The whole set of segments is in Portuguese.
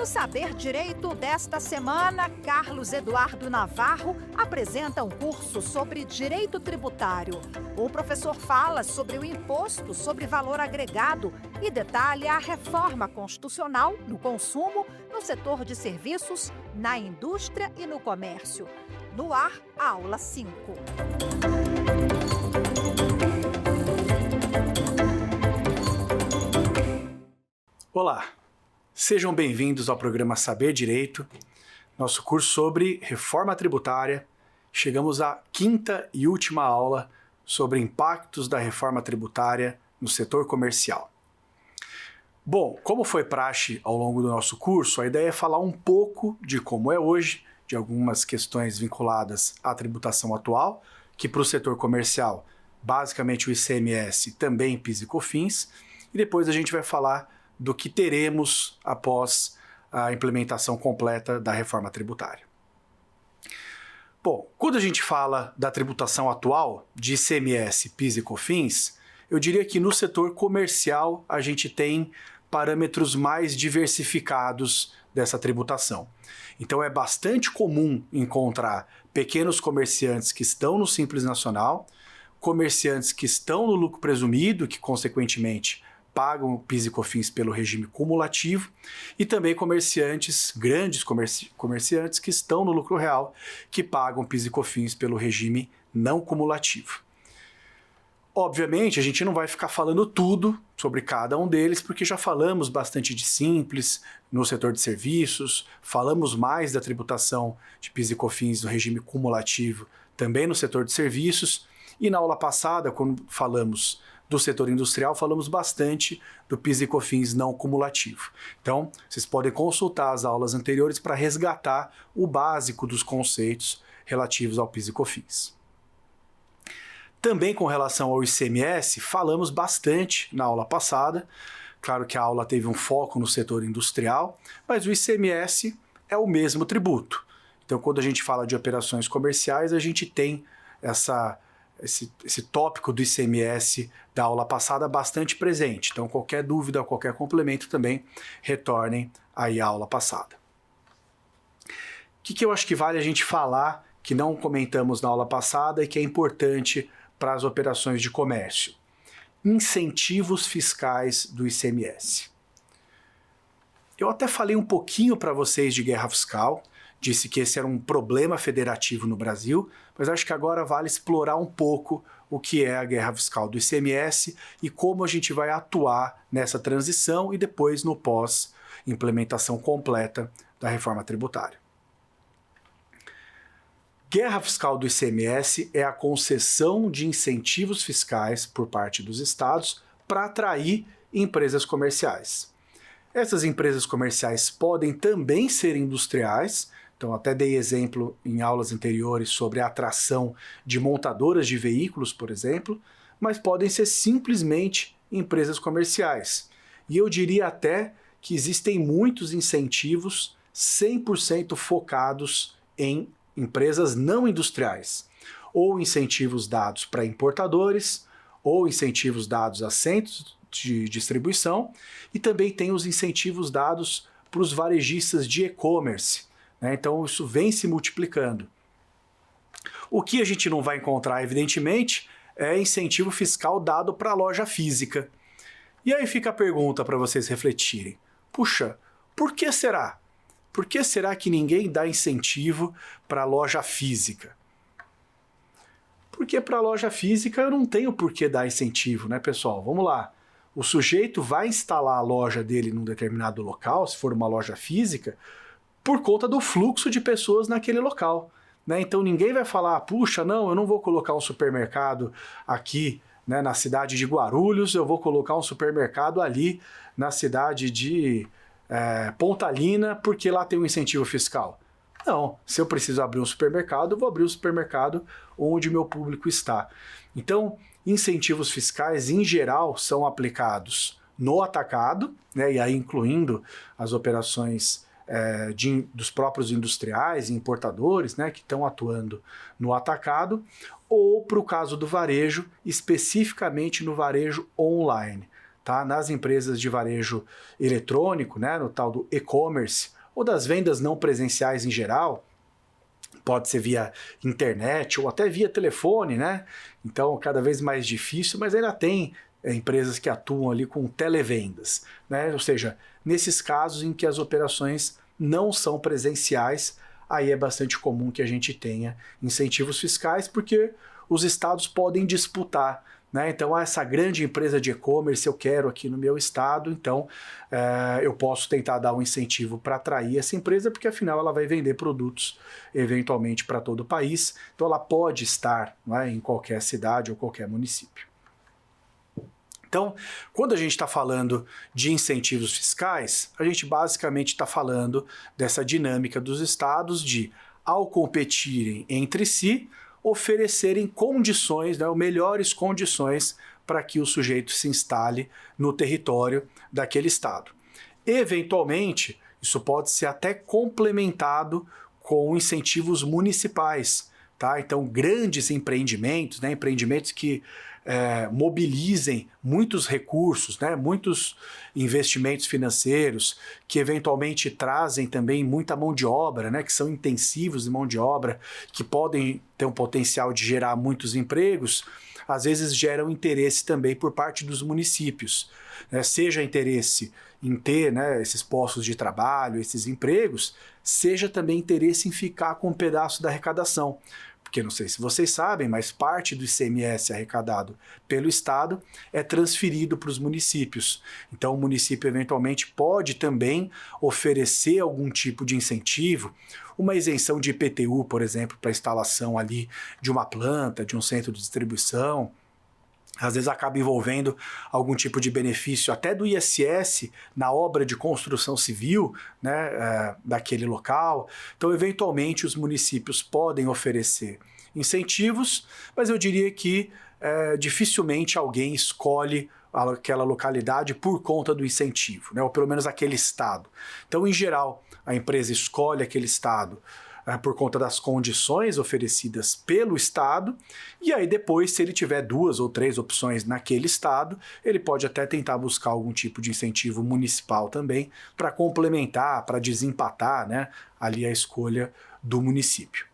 Saber Direito desta semana, Carlos Eduardo Navarro apresenta um curso sobre direito tributário. O professor fala sobre o imposto sobre valor agregado e detalha a reforma constitucional no consumo, no setor de serviços, na indústria e no comércio. No ar, aula 5. Olá, sejam bem-vindos ao programa Saber Direito, nosso curso sobre reforma tributária. Chegamos à quinta e última aula sobre impactos da reforma tributária no setor comercial. Bom, como foi praxe ao longo do nosso curso, a ideia é falar um pouco de como é hoje, de algumas questões vinculadas à tributação atual, que para o setor comercial, basicamente o ICMS, também PIS e COFINS, e depois a gente vai falar do que teremos após a implementação completa da reforma tributária. Bom, quando a gente fala da tributação atual de ICMS, PIS e COFINS, eu diria que no setor comercial a gente tem parâmetros mais diversificados dessa tributação. Então é bastante comum encontrar pequenos comerciantes que estão no Simples Nacional, comerciantes que estão no lucro presumido, que consequentemente pagam PIS e COFINS pelo regime cumulativo, e também comerciantes, grandes comerciantes que estão no lucro real, que pagam PIS e COFINS pelo regime não cumulativo. Obviamente, a gente não vai ficar falando tudo sobre cada um deles, porque já falamos bastante de Simples no setor de serviços, falamos mais da tributação de PIS e COFINS no regime cumulativo também no setor de serviços, e na aula passada, quando falamos do setor industrial, falamos bastante do PIS e COFINS não cumulativo. Então, vocês podem consultar as aulas anteriores para resgatar o básico dos conceitos relativos ao PIS e COFINS. Também com relação ao ICMS, falamos bastante na aula passada. Claro que a aula teve um foco no setor industrial, mas o ICMS é o mesmo tributo. Então, quando a gente fala de operações comerciais, a gente tem esse tópico do ICMS da aula passada bastante presente. Então, qualquer dúvida, qualquer complemento também, retornem aí à aula passada. O que eu acho que vale a gente falar, que não comentamos na aula passada e que é importante para as operações de comércio? Incentivos fiscais do ICMS. Eu até falei um pouquinho para vocês de guerra fiscal, disse que esse era um problema federativo no Brasil, mas acho que agora vale explorar um pouco o que é a guerra fiscal do ICMS e como a gente vai atuar nessa transição e depois no pós-implementação completa da reforma tributária. Guerra fiscal do ICMS é a concessão de incentivos fiscais por parte dos estados para atrair empresas comerciais. Essas empresas comerciais podem também ser industriais, então até dei exemplo em aulas anteriores sobre a atração de montadoras de veículos, por exemplo, mas podem ser simplesmente empresas comerciais. E eu diria até que existem muitos incentivos 100% focados em empresas não industriais, ou incentivos dados para importadores, ou incentivos dados a centros de distribuição, e também tem os incentivos dados para os varejistas de e-commerce, né? Então isso vem se multiplicando. O que a gente não vai encontrar, evidentemente, é incentivo fiscal dado para a loja física. E aí fica a pergunta para vocês refletirem. Puxa, por que será? Por que será que ninguém dá incentivo para a loja física? Porque para a loja física eu não tenho por que dar incentivo, né, pessoal? Vamos lá. O sujeito vai instalar a loja dele num determinado local, se for uma loja física, por conta do fluxo de pessoas naquele local, né? Então ninguém vai falar, puxa, não, eu não vou colocar um supermercado aqui, né, na cidade de Guarulhos, eu vou colocar um supermercado ali na cidade de Pontalina, porque lá tem um incentivo fiscal. Não, se eu preciso abrir um supermercado, eu vou abrir um supermercado onde o meu público está. Então, incentivos fiscais, em geral, são aplicados no atacado, né, e aí incluindo as operações dos próprios industriais e importadores, né, que estão atuando no atacado, ou para o caso do varejo, especificamente no varejo online. Tá? Nas empresas de varejo eletrônico, né, no tal do e-commerce, ou das vendas não presenciais em geral. Pode ser via internet ou até via telefone, né? Então, cada vez mais difícil, mas ainda tem empresas que atuam ali com televendas, né? Ou seja, nesses casos em que as operações não são presenciais, aí é bastante comum que a gente tenha incentivos fiscais, porque os estados podem disputar, né? Então, essa grande empresa de e-commerce eu quero aqui no meu estado, então eu posso tentar dar um incentivo para atrair essa empresa, porque afinal ela vai vender produtos eventualmente para todo o país, então ela pode estar, né, em qualquer cidade ou qualquer município. Então, quando a gente está falando de incentivos fiscais, a gente basicamente está falando dessa dinâmica dos estados de, ao competirem entre si, oferecerem condições, né, ou melhores condições para que o sujeito se instale no território daquele estado. Eventualmente, isso pode ser até complementado com incentivos municipais, tá? Então, grandes empreendimentos, né, empreendimentos que mobilizem muitos recursos, né, muitos investimentos financeiros, que eventualmente trazem também muita mão de obra, né, que são intensivos de mão de obra, que podem ter um potencial de gerar muitos empregos, às vezes geram interesse também por parte dos municípios, né, seja interesse em ter, né, esses postos de trabalho, esses empregos, seja também interesse em ficar com um pedaço da arrecadação. Porque não sei se vocês sabem, mas parte do ICMS arrecadado pelo Estado é transferido para os municípios. Então o município eventualmente pode também oferecer algum tipo de incentivo, uma isenção de IPTU, por exemplo, para a instalação ali de uma planta, de um centro de distribuição. Às vezes acaba envolvendo algum tipo de benefício até do ISS na obra de construção civil, né, daquele local. Então, eventualmente, os municípios podem oferecer incentivos, mas eu diria que dificilmente alguém escolhe aquela localidade por conta do incentivo, né, ou pelo menos aquele estado. Então, em geral, a empresa escolhe aquele estado por conta das condições oferecidas pelo Estado, e aí depois, se ele tiver 2 ou 3 opções naquele Estado, ele pode até tentar buscar algum tipo de incentivo municipal também, para complementar, para desempatar, né, ali a escolha do município.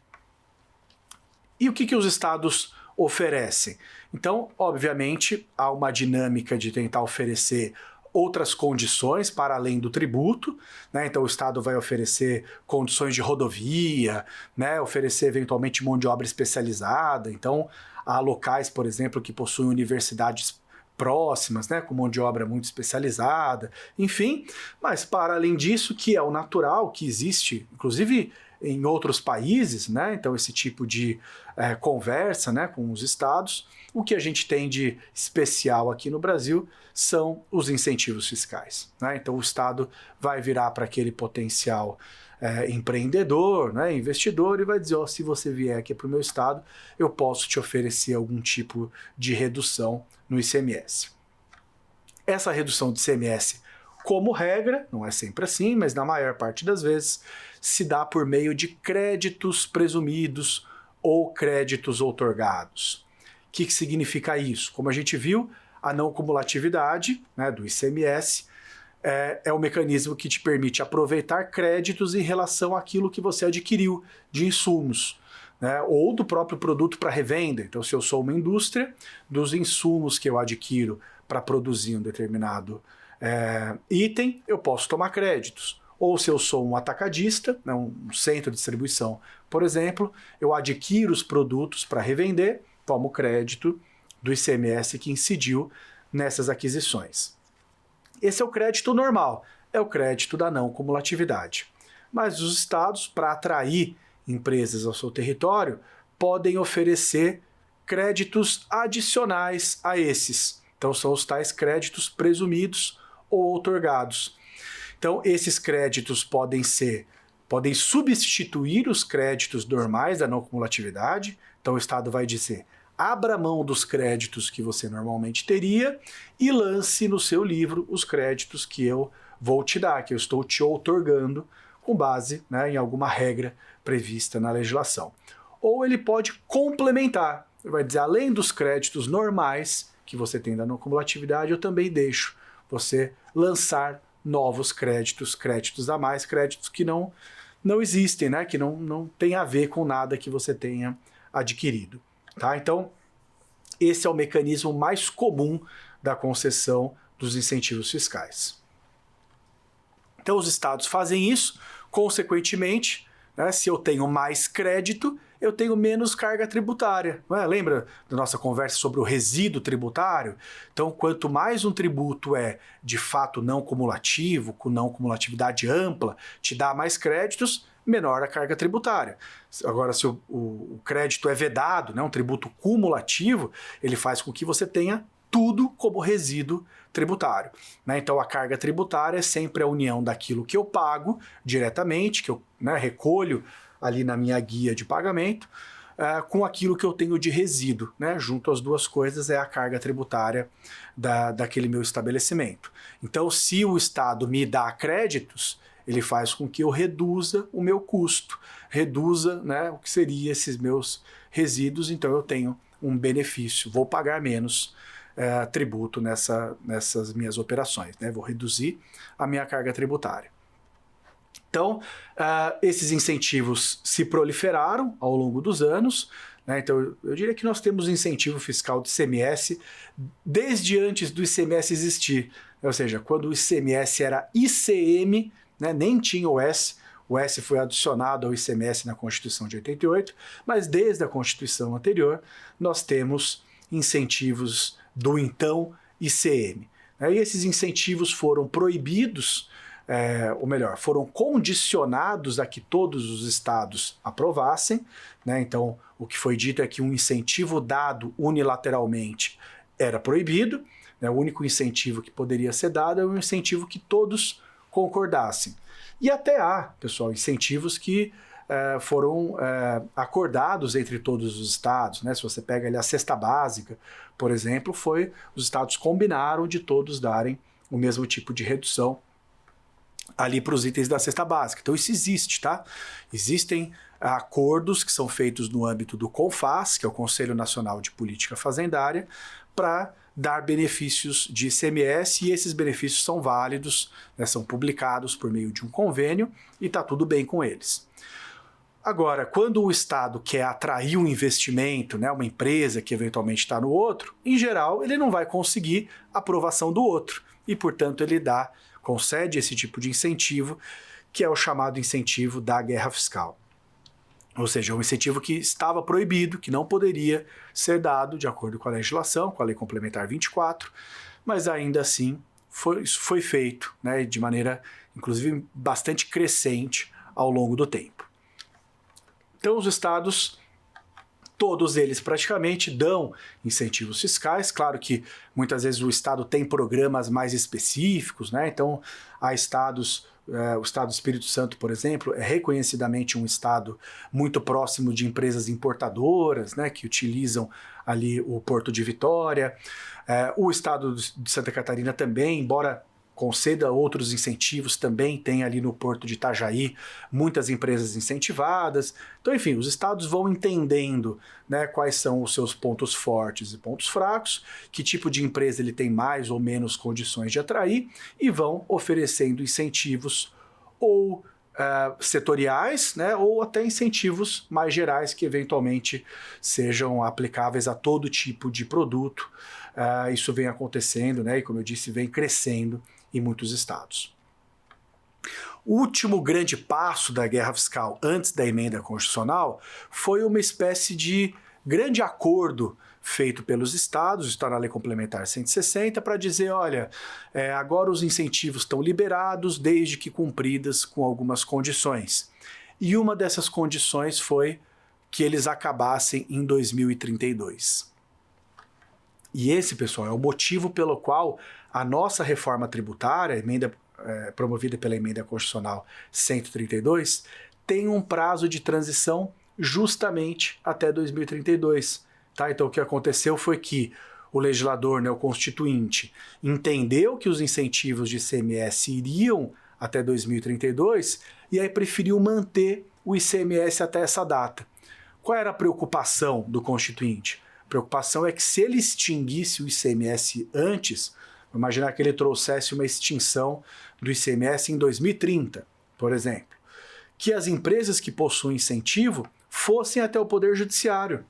E o que os estados oferecem? Então, obviamente, há uma dinâmica de tentar oferecer outras condições para além do tributo, né? Então o Estado vai oferecer condições de rodovia, né? Oferecer eventualmente mão de obra especializada. Então há locais, por exemplo, que possuem universidades próximas, né? Com mão de obra muito especializada, enfim. Mas para além disso, que é o natural, que existe, inclusive em outros países, né? Então esse tipo de conversa, né, com os estados, o que a gente tem de especial aqui no Brasil são os incentivos fiscais, né? Então o Estado vai virar para aquele potencial empreendedor, né, investidor, e vai dizer, se você vier aqui para o meu estado, eu posso te oferecer algum tipo de redução no ICMS. Essa redução de ICMS, como regra, não é sempre assim, mas na maior parte das vezes, se dá por meio de créditos presumidos ou créditos outorgados. O que significa isso? Como a gente viu, a não cumulatividade, né, do ICMS é o mecanismo que te permite aproveitar créditos em relação àquilo que você adquiriu de insumos, né, ou do próprio produto para revenda. Então, se eu sou uma indústria, dos insumos que eu adquiro para produzir um determinado item, eu posso tomar créditos. Ou se eu sou um atacadista, né, um centro de distribuição, por exemplo, eu adquiro os produtos para revender, tomo crédito do ICMS que incidiu nessas aquisições. Esse é o crédito normal, é o crédito da não cumulatividade. Mas os estados, para atrair empresas ao seu território, podem oferecer créditos adicionais a esses. Então são os tais créditos presumidos ou outorgados. Então esses créditos podem substituir os créditos normais da não cumulatividade. Então o Estado vai dizer, abra mão dos créditos que você normalmente teria e lance no seu livro os créditos que eu vou te dar, que eu estou te outorgando com base, né, em alguma regra prevista na legislação. Ou ele pode complementar, ele vai dizer, além dos créditos normais que você tem da não cumulatividade, eu também deixo você lançar novos créditos, créditos a mais, créditos que não existem, né? Que não tem a ver com nada que você tenha adquirido. Tá? Então, esse é o mecanismo mais comum da concessão dos incentivos fiscais. Então, os estados fazem isso, consequentemente, né, se eu tenho mais crédito, eu tenho menos carga tributária. Não é? Lembra da nossa conversa sobre o resíduo tributário? Então, quanto mais um tributo é de fato não cumulativo, com não cumulatividade ampla, te dá mais créditos, menor a carga tributária. Agora, se o crédito é vedado, né, um tributo cumulativo, ele faz com que você tenha tudo como resíduo tributário. Né? Então, a carga tributária é sempre a união daquilo que eu pago diretamente, que eu recolho ali na minha guia de pagamento, com aquilo que eu tenho de resíduo. Né? Junto as duas coisas é a carga tributária daquele meu estabelecimento. Então, se o Estado me dá créditos, ele faz com que eu reduza o meu custo, reduza, né, o que seria esses meus resíduos, então eu tenho um benefício, vou pagar menos tributo nessas minhas operações, né? Vou reduzir a minha carga tributária. Então, esses incentivos se proliferaram ao longo dos anos, né? Então, eu diria que nós temos incentivo fiscal de ICMS desde antes do ICMS existir, ou seja, quando o ICMS era ICM, né? Nem tinha o S foi adicionado ao ICMS na Constituição de 88, mas desde a Constituição anterior nós temos incentivos do então ICM. E esses incentivos foram proibidos, ou melhor, foram condicionados a que todos os estados aprovassem. Né? Então, o que foi dito é que um incentivo dado unilateralmente era proibido. Né? O único incentivo que poderia ser dado é um incentivo que todos concordassem. E até há, pessoal, incentivos que foram acordados entre todos os estados. Né? Se você pega ali a cesta básica, por exemplo, os estados combinaram de todos darem o mesmo tipo de redução ali para os itens da cesta básica. Então isso existe, tá? Existem acordos que são feitos no âmbito do CONFAS, que é o Conselho Nacional de Política Fazendária, para dar benefícios de ICMS, e esses benefícios são válidos, né, são publicados por meio de um convênio e está tudo bem com eles. Agora, quando o Estado quer atrair um investimento, né, uma empresa que eventualmente está no outro, em geral ele não vai conseguir a aprovação do outro e, portanto, ele concede esse tipo de incentivo, que é o chamado incentivo da guerra fiscal. Ou seja, um incentivo que estava proibido, que não poderia ser dado de acordo com a legislação, com a Lei Complementar 24, mas ainda assim foi feito, né, de maneira, inclusive, bastante crescente ao longo do tempo. Então, os estados, todos eles praticamente dão incentivos fiscais. Claro que muitas vezes o estado tem programas mais específicos, né? Então, há estados... o estado do Espírito Santo, por exemplo, é reconhecidamente um estado muito próximo de empresas importadoras, né, que utilizam ali o Porto de Vitória. O estado de Santa Catarina também, embora conceda outros incentivos, também tem ali no Porto de Itajaí muitas empresas incentivadas. Então, enfim, os estados vão entendendo, né, quais são os seus pontos fortes e pontos fracos, que tipo de empresa ele tem mais ou menos condições de atrair, e vão oferecendo incentivos ou setoriais, né, ou até incentivos mais gerais que eventualmente sejam aplicáveis a todo tipo de produto. Isso vem acontecendo, né, e como eu disse, vem crescendo em muitos estados. O último grande passo da guerra fiscal antes da emenda constitucional foi uma espécie de grande acordo feito pelos estados, está na Lei Complementar 160, para dizer, olha, agora os incentivos estão liberados desde que cumpridas com algumas condições. E uma dessas condições foi que eles acabassem em 2032. E esse, pessoal, é o motivo pelo qual a nossa reforma tributária, promovida pela Emenda Constitucional 132, tem um prazo de transição justamente até 2032. Tá? Então, o que aconteceu foi que o legislador, né, o constituinte, entendeu que os incentivos de ICMS iriam até 2032 e aí preferiu manter o ICMS até essa data. Qual era a preocupação do constituinte? A preocupação é que se ele extinguisse o ICMS antes, Imaginar que ele trouxesse uma extinção do ICMS em 2030, por exemplo. Que as empresas que possuem incentivo fossem até o Poder Judiciário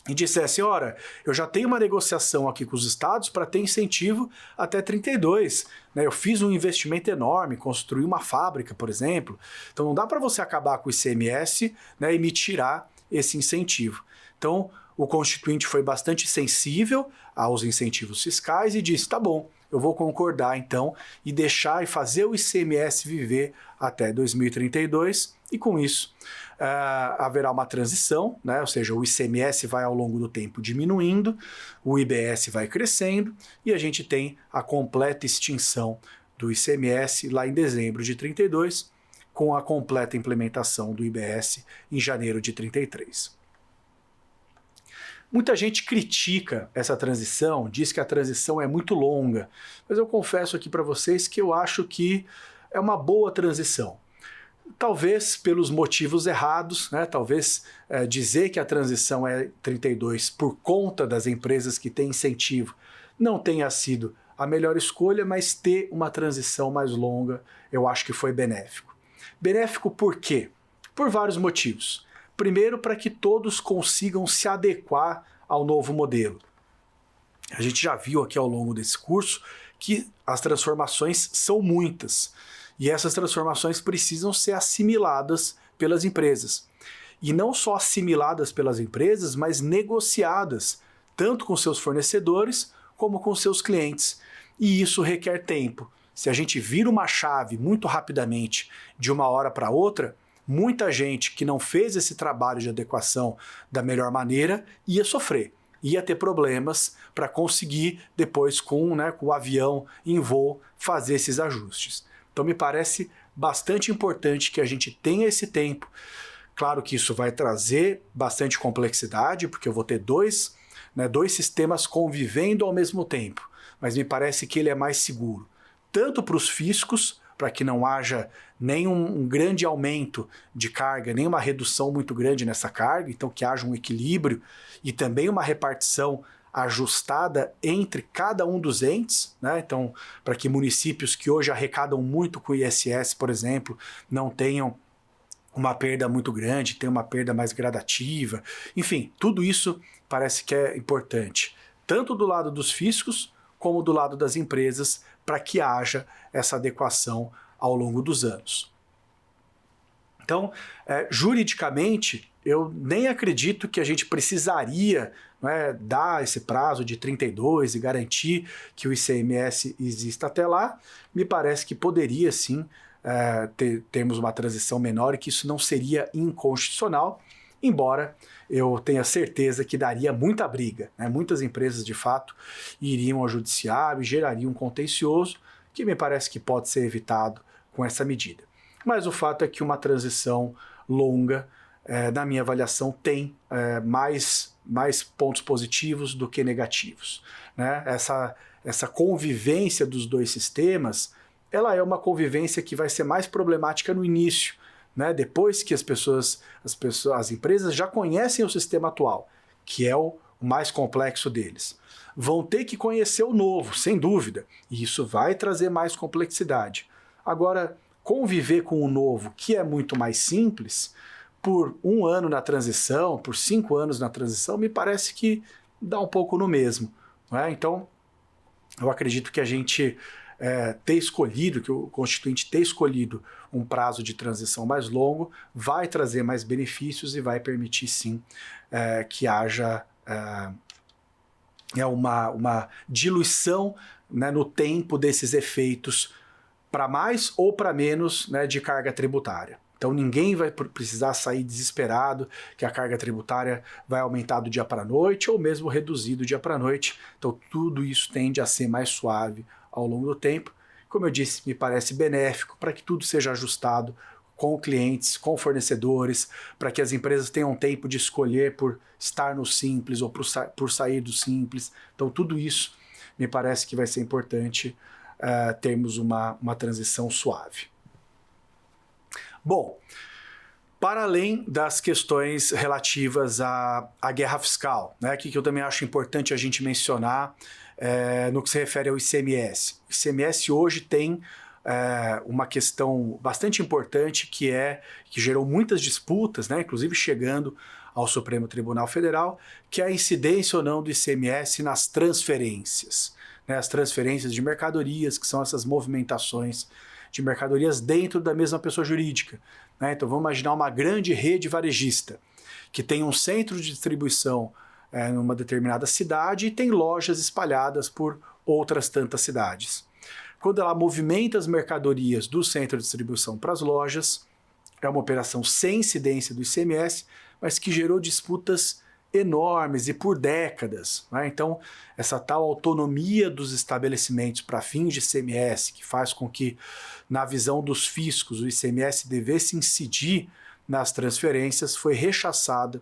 e dissessem, ora, eu já tenho uma negociação aqui com os estados para ter incentivo até 32. Né? Eu fiz um investimento enorme, construí uma fábrica, por exemplo. Então não dá para você acabar com o ICMS, né, e me tirar esse incentivo. Então o Constituinte foi bastante sensível aos incentivos fiscais e disse, tá bom, eu vou concordar então e deixar e fazer o ICMS viver até 2032 e com isso haverá uma transição, né? Ou seja, o ICMS vai ao longo do tempo diminuindo, o IBS vai crescendo e a gente tem a completa extinção do ICMS lá em dezembro de 32, com a completa implementação do IBS em janeiro de 33. Muita gente critica essa transição, diz que a transição é muito longa, mas eu confesso aqui para vocês que eu acho que é uma boa transição. Talvez pelos motivos errados, né? Talvez dizer que a transição é 32 por conta das empresas que têm incentivo não tenha sido a melhor escolha, mas ter uma transição mais longa eu acho que foi benéfico. Benéfico por quê? Por vários motivos. Primeiro, para que todos consigam se adequar ao novo modelo. A gente já viu aqui ao longo desse curso que as transformações são muitas. E essas transformações precisam ser assimiladas pelas empresas. E não só assimiladas pelas empresas, mas negociadas, tanto com seus fornecedores como com seus clientes. E isso requer tempo. Se a gente vira uma chave muito rapidamente, de uma hora para outra, muita gente que não fez esse trabalho de adequação da melhor maneira ia sofrer, ia ter problemas para conseguir depois com o avião em voo fazer esses ajustes. Então me parece bastante importante que a gente tenha esse tempo. Claro que isso vai trazer bastante complexidade, porque eu vou ter dois sistemas convivendo ao mesmo tempo, mas me parece que ele é mais seguro, tanto para os fiscos, para que não haja nenhum grande aumento de carga, nenhuma redução muito grande nessa carga, então que haja um equilíbrio e também uma repartição ajustada entre cada um dos entes, né? Então, para que municípios que hoje arrecadam muito com o ISS, por exemplo, não tenham uma perda muito grande, tenham uma perda mais gradativa. Enfim, tudo isso parece que é importante, tanto do lado dos fiscos como do lado das empresas, para que haja essa adequação ao longo dos anos. Então, juridicamente, eu nem acredito que a gente precisaria dar esse prazo de 32 e garantir que o ICMS exista até lá. Me parece que poderia sim termos uma transição menor e que isso não seria inconstitucional, embora eu tenha certeza que daria muita briga. Muitas empresas, de fato, iriam ao judiciário e gerariam um contencioso, que me parece que pode ser evitado com essa medida. Mas o fato é que uma transição longa, na minha avaliação, tem mais pontos positivos do que negativos. Essa convivência dos dois sistemas, ela é uma convivência que vai ser mais problemática no início, depois que as empresas já conhecem o sistema atual, que é o mais complexo deles. Vão ter que conhecer o novo, sem dúvida, e isso vai trazer mais complexidade. Agora, conviver com o novo, que é muito mais simples, por 1 ano na transição, por 5 anos na transição, me parece que dá um pouco no mesmo. Então, eu acredito que a gente que o Constituinte ter escolhido um prazo de transição mais longo vai trazer mais benefícios e vai permitir sim que haja uma diluição no tempo desses efeitos para mais ou para menos de carga tributária. Então ninguém vai precisar sair desesperado que a carga tributária vai aumentar do dia para a noite ou mesmo reduzir do dia para a noite. Então tudo isso tende a ser mais suave ao longo do tempo. Como eu disse, me parece benéfico para que tudo seja ajustado com clientes, com fornecedores, para que as empresas tenham tempo de escolher por estar no simples ou por sair do simples. Então tudo isso me parece que vai ser importante termos uma transição suave. Bom, Para além das questões relativas à guerra fiscal, né, que eu também acho importante a gente mencionar no que se refere ao ICMS. O ICMS hoje tem uma questão bastante importante que gerou muitas disputas, né, inclusive chegando ao Supremo Tribunal Federal, que é a incidência ou não do ICMS nas transferências, né, as transferências de mercadorias, que são essas movimentações de mercadorias dentro da mesma pessoa jurídica. Né? Então vamos imaginar uma grande rede varejista que tem um centro de distribuição numa determinada cidade e tem lojas espalhadas por outras tantas cidades. Quando ela movimenta as mercadorias do centro de distribuição para as lojas, é uma operação sem incidência do ICMS, mas que gerou disputas enormes e por décadas. Né? Então, essa tal autonomia dos estabelecimentos para fins de ICMS, que faz com que, na visão dos fiscos, o ICMS devesse incidir nas transferências, foi rechaçada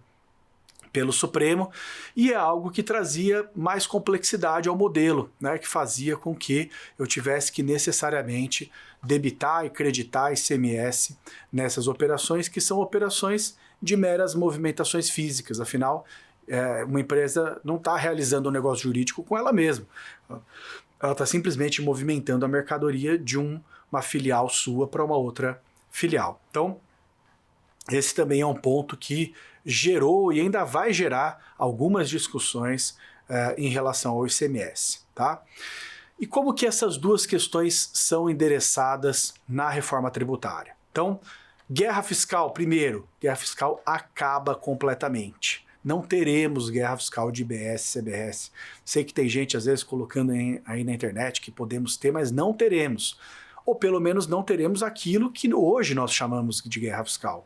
pelo Supremo, e é algo que trazia mais complexidade ao modelo, né, que fazia com que eu tivesse que necessariamente debitar e creditar ICMS nessas operações, que são operações de meras movimentações físicas. Afinal, uma empresa não está realizando um negócio jurídico com ela mesma. Ela está simplesmente movimentando a mercadoria de uma filial sua para uma outra filial. Então, esse também é um ponto que gerou e ainda vai gerar algumas discussões em relação ao ICMS. Tá? E como que essas duas questões são endereçadas na reforma tributária? Então, guerra fiscal, primeiro, guerra fiscal acaba completamente. Não teremos guerra fiscal de IBS, CBS. Sei que tem gente às vezes colocando aí na internet que podemos ter, mas não teremos. Ou pelo menos não teremos aquilo que hoje nós chamamos de guerra fiscal.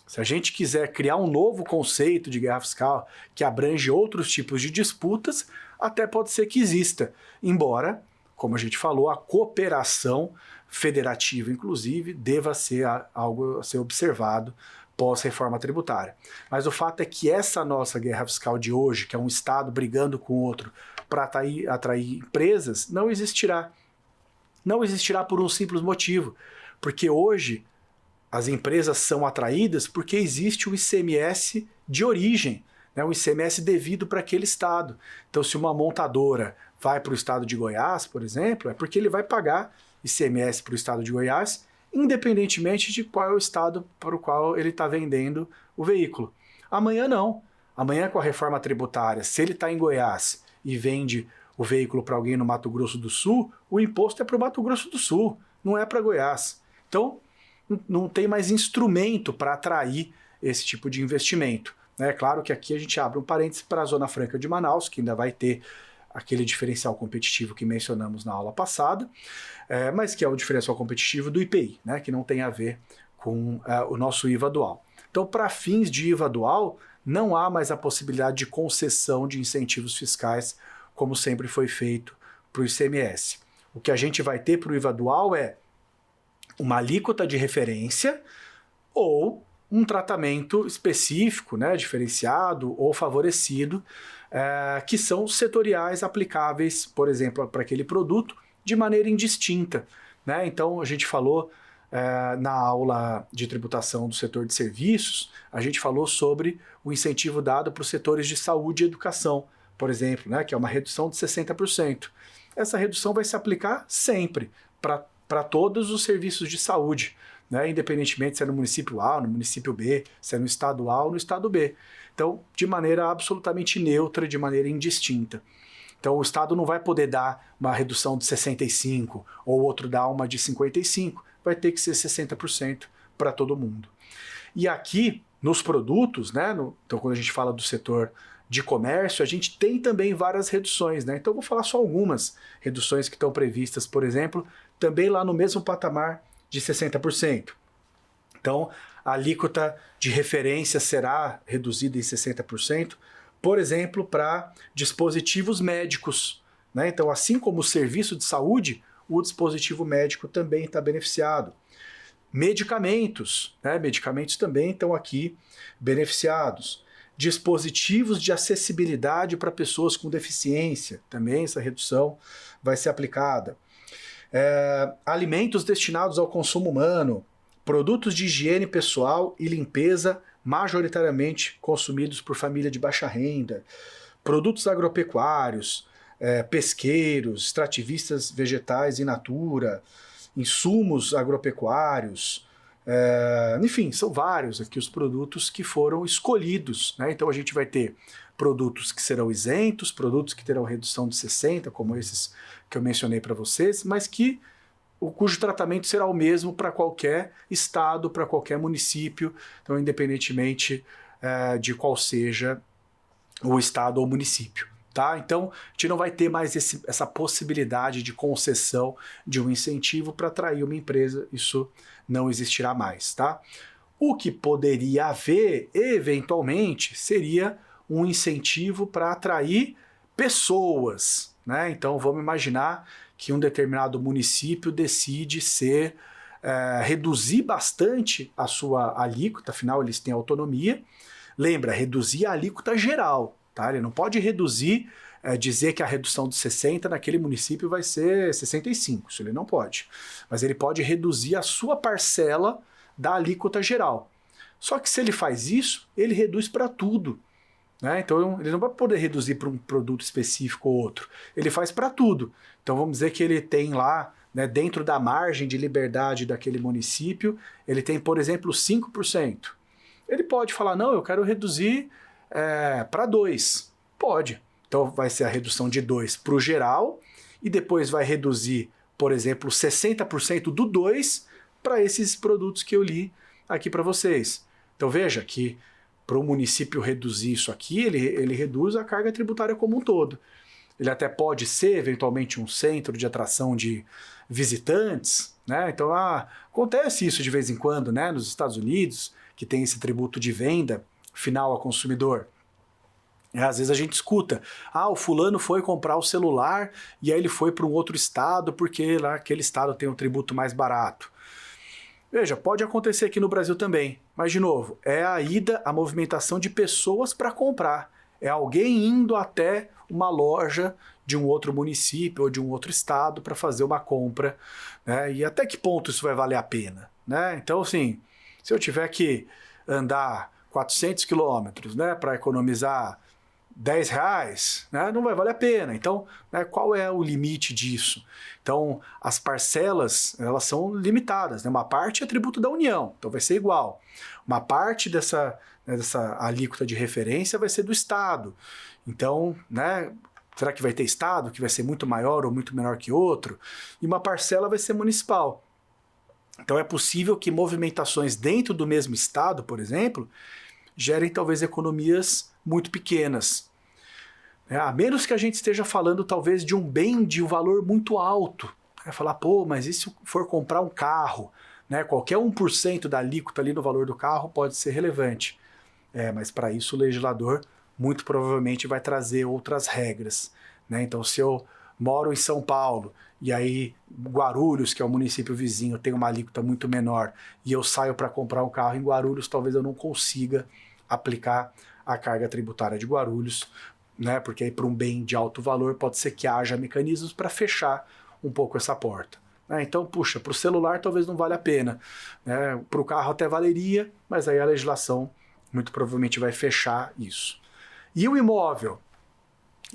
Se a gente quiser criar um novo conceito de guerra fiscal que abrange outros tipos de disputas, até pode ser que exista. Embora, como a gente falou, a cooperação federativa, inclusive, deva ser algo a ser observado pós-reforma tributária. Mas o fato é que essa nossa guerra fiscal de hoje, que é um Estado brigando com o outro para atrair empresas, não existirá. Não existirá por um simples motivo. Porque hoje as empresas são atraídas porque existe o ICMS de origem, né, o ICMS devido para aquele estado. Então, se uma montadora vai para o estado de Goiás, por exemplo, é porque ele vai pagar ICMS para o estado de Goiás, independentemente de qual é o estado para o qual ele está vendendo o veículo. Amanhã não. Amanhã, com a reforma tributária, se ele está em Goiás e vende o veículo para alguém no Mato Grosso do Sul, o imposto é para o Mato Grosso do Sul, não é para Goiás. Então, não tem mais instrumento para atrair esse tipo de investimento. É claro que aqui a gente abre um parênteses para a Zona Franca de Manaus, que ainda vai ter aquele diferencial competitivo que mencionamos na aula passada, mas que é o diferencial competitivo do IPI, né, que não tem a ver com o nosso IVA dual. Então, para fins de IVA dual, não há mais a possibilidade de concessão de incentivos fiscais, como sempre foi feito para o ICMS. O que a gente vai ter para o IVA dual é uma alíquota de referência ou um tratamento específico, né, diferenciado ou favorecido, que são setoriais aplicáveis, por exemplo, para aquele produto, de maneira indistinta. Né? Então, a gente falou na aula de tributação do setor de serviços, a gente falou sobre o incentivo dado para os setores de saúde e educação, por exemplo, né, que é uma redução de 60%. Essa redução vai se aplicar sempre para todos os serviços de saúde, né? Independentemente se é no município A, no município B, se é no estado A ou no estado B. Então, de maneira absolutamente neutra, de maneira indistinta. Então, o Estado não vai poder dar uma redução de 65% ou outro dar uma de 55%, vai ter que ser 60% para todo mundo. E aqui, nos produtos, né? Então, quando a gente fala do setor de comércio, a gente tem também várias reduções, né? Então, eu vou falar só algumas reduções que estão previstas, por exemplo, também lá no mesmo patamar de 60%. Então, a alíquota de referência será reduzida em 60%, por exemplo, para dispositivos médicos. Né? Então, assim como o serviço de saúde, o dispositivo médico também está beneficiado. Medicamentos, né? Medicamentos também estão aqui beneficiados. Dispositivos de acessibilidade para pessoas com deficiência, também essa redução vai ser aplicada. Alimentos destinados ao consumo humano, Produtos de higiene pessoal e limpeza majoritariamente consumidos por família de baixa renda. Produtos agropecuários, pesqueiros, extrativistas vegetais in natura, insumos agropecuários, enfim, são vários aqui os produtos que foram escolhidos, né? Então a gente vai ter produtos que serão isentos, produtos que terão redução de 60%, como esses que eu mencionei para vocês, mas cujo tratamento será o mesmo para qualquer estado, para qualquer município, então independentemente de qual seja o estado ou município. Tá? Então, a gente não vai ter mais essa possibilidade de concessão de um incentivo para atrair uma empresa, isso não existirá mais. Tá? O que poderia haver, eventualmente, seria um incentivo para atrair pessoas. Né? Então, vamos imaginar que um determinado município decide reduzir bastante a sua alíquota, afinal eles têm autonomia. Lembra, reduzir a alíquota geral. Tá? Ele não pode reduzir, dizer que a redução de 60 naquele município vai ser 65, isso ele não pode. Mas ele pode reduzir a sua parcela da alíquota geral. Só que se ele faz isso, ele reduz para tudo. Né? Então ele não vai poder reduzir para um produto específico ou outro. Ele faz para tudo. Então vamos dizer que ele tem lá, né, dentro da margem de liberdade daquele município, ele tem, por exemplo, 5%. Ele pode falar, não, eu quero reduzir para 2%. Pode. Então vai ser a redução de 2% para o geral e depois vai reduzir, por exemplo, 60% do 2% para esses produtos que eu li aqui para vocês. Então veja que para o município reduzir isso aqui, ele reduz a carga tributária como um todo. Ele até pode ser, eventualmente, um centro de atração de visitantes, né? Então acontece isso de vez em quando, né? Nos Estados Unidos, que tem esse tributo de venda final ao consumidor. Às vezes a gente escuta, o fulano foi comprar o celular e aí ele foi para um outro estado porque lá aquele estado tem um tributo mais barato. Veja, pode acontecer aqui no Brasil também, mas de novo, é a movimentação de pessoas para comprar. É alguém indo até uma loja de um outro município ou de um outro estado para fazer uma compra, né? E até que ponto isso vai valer a pena, né? Então, assim, se eu tiver que andar 400 quilômetros, né, para economizar R$10, né, não vai valer a pena. Então, né, qual é o limite disso? Então, as parcelas, elas são limitadas, né? Uma parte é tributo da União, então vai ser igual. Uma parte dessa alíquota de referência vai ser do Estado. Então, né, será que vai ter Estado que vai ser muito maior ou muito menor que outro? E uma parcela vai ser municipal. Então é possível que movimentações dentro do mesmo estado, por exemplo, gerem talvez economias muito pequenas. A menos que a gente esteja falando talvez de um bem de um valor muito alto. Falar, mas e se for comprar um carro? Né? Qualquer 1% da alíquota ali no valor do carro pode ser relevante. Mas para isso o legislador muito provavelmente vai trazer outras regras. Né? Então se eu moro em São Paulo e aí Guarulhos, que é o município vizinho, tem uma alíquota muito menor e eu saio para comprar um carro em Guarulhos, talvez eu não consiga aplicar a carga tributária de Guarulhos, né? Porque aí para um bem de alto valor pode ser que haja mecanismos para fechar um pouco essa porta. Então, puxa, para o celular talvez não valha a pena, né? Para o carro até valeria, mas aí a legislação muito provavelmente vai fechar isso. E o imóvel?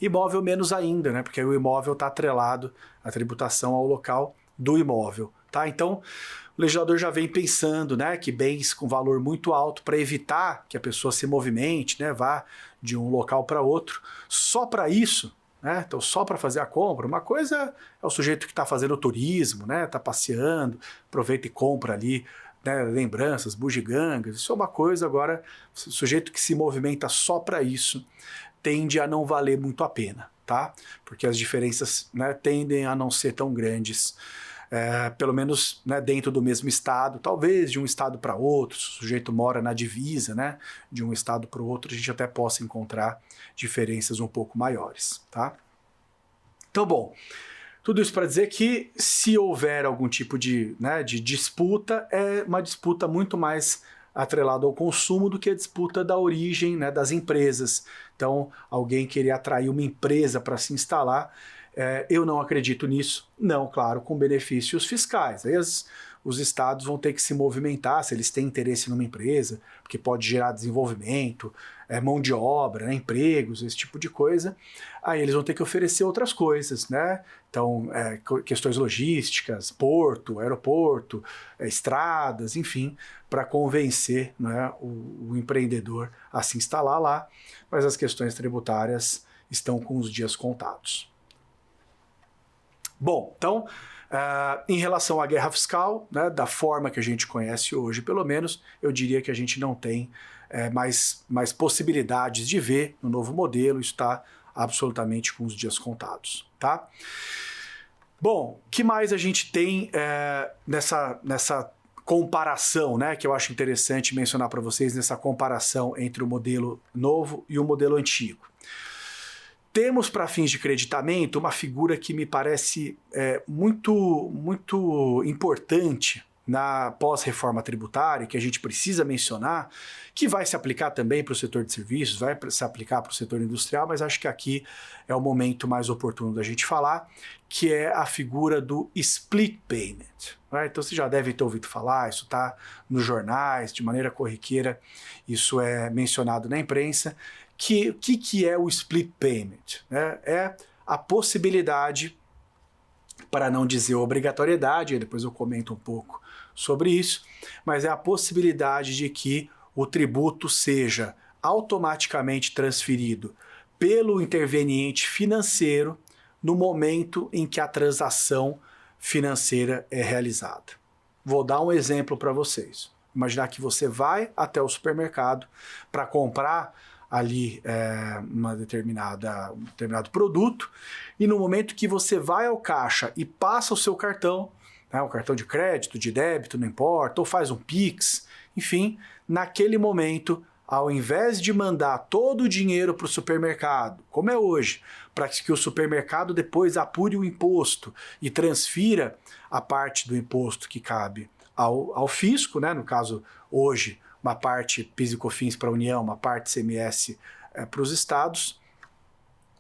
Imóvel menos ainda, né? Porque o imóvel está atrelado à tributação ao local do imóvel. Tá? Então, o legislador já vem pensando, né, que bens com valor muito alto, para evitar que a pessoa se movimente, né, vá de um local para outro, só para isso, né? Então só para fazer a compra. Uma coisa é o sujeito que está fazendo turismo, né, está passeando, aproveita e compra ali, né, lembranças, bugigangas, isso é uma coisa. Agora, o sujeito que se movimenta só para isso tende a não valer muito a pena, tá? Porque as diferenças, né, tendem a não ser tão grandes, pelo menos, né, dentro do mesmo estado, talvez de um estado para outro, se o sujeito mora na divisa, né, de um estado para o outro, a gente até possa encontrar diferenças um pouco maiores, tá? Então, bom, tudo isso para dizer que se houver algum tipo de disputa, é uma disputa muito mais atrelada ao consumo do que a disputa da origem, né, das empresas. Então, alguém querer atrair uma empresa para se instalar, eu não acredito nisso. Não, claro, com benefícios fiscais. Aí os estados vão ter que se movimentar, se eles têm interesse numa empresa, porque pode gerar desenvolvimento, mão de obra, né, empregos, esse tipo de coisa, aí eles vão ter que oferecer outras coisas, né? Então, questões logísticas, porto, aeroporto, estradas, enfim, para convencer, né, o empreendedor a se instalar lá, mas as questões tributárias estão com os dias contados. Bom, então, em relação à guerra fiscal, né, da forma que a gente conhece hoje, pelo menos, eu diria que a gente não tem mais possibilidades de ver no novo modelo, isso está absolutamente com os dias contados, tá? Bom, o que mais a gente tem nessa comparação, né, que eu acho interessante mencionar para vocês, nessa comparação entre o modelo novo e o modelo antigo? Temos, para fins de creditamento, uma figura que me parece muito importante na pós-reforma tributária, que a gente precisa mencionar, que vai se aplicar também para o setor de serviços, vai se aplicar para o setor industrial, mas acho que aqui é o momento mais oportuno da gente falar, que é a figura do split payment. Né? Então você já deve ter ouvido falar, isso está nos jornais, de maneira corriqueira, isso é mencionado na imprensa. O que é o split payment? Né? É a possibilidade, para não dizer obrigatoriedade, depois eu comento um pouco sobre isso, mas é a possibilidade de que o tributo seja automaticamente transferido pelo interveniente financeiro no momento em que a transação financeira é realizada. Vou dar um exemplo para vocês. Imaginar que você vai até o supermercado para comprar ali um determinado produto, e no momento que você vai ao caixa e passa o seu cartão, né, um cartão de crédito, de débito, não importa, ou faz um Pix, enfim, naquele momento, ao invés de mandar todo o dinheiro para o supermercado, como é hoje, para que o supermercado depois apure o imposto e transfira a parte do imposto que cabe ao fisco, né, no caso hoje, uma parte PIS e COFINS para a União, uma parte CMS para os estados,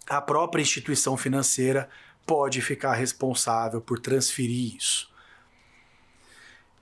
a própria instituição financeira pode ficar responsável por transferir isso.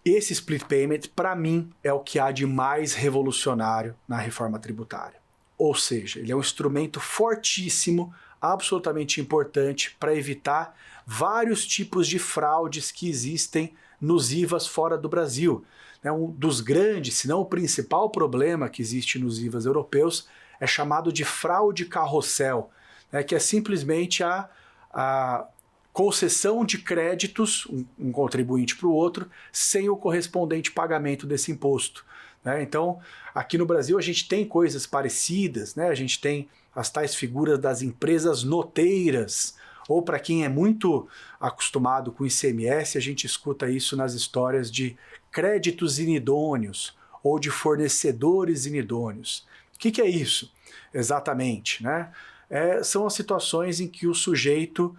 Esse split payment, para mim, é o que há de mais revolucionário na reforma tributária. Ou seja, ele é um instrumento fortíssimo, absolutamente importante para evitar vários tipos de fraudes que existem nos IVAs fora do Brasil. Um dos grandes, se não o principal problema que existe nos IVAs europeus é chamado de fraude carrossel, né, que é simplesmente a concessão de créditos, um contribuinte para o outro, sem o correspondente pagamento desse imposto. Né? Então, aqui no Brasil a gente tem coisas parecidas, né? A gente tem as tais figuras das empresas noteiras, ou para quem é muito acostumado com ICMS, a gente escuta isso nas histórias de créditos inidôneos ou de fornecedores inidôneos. O que é isso exatamente? Né? São as situações em que o sujeito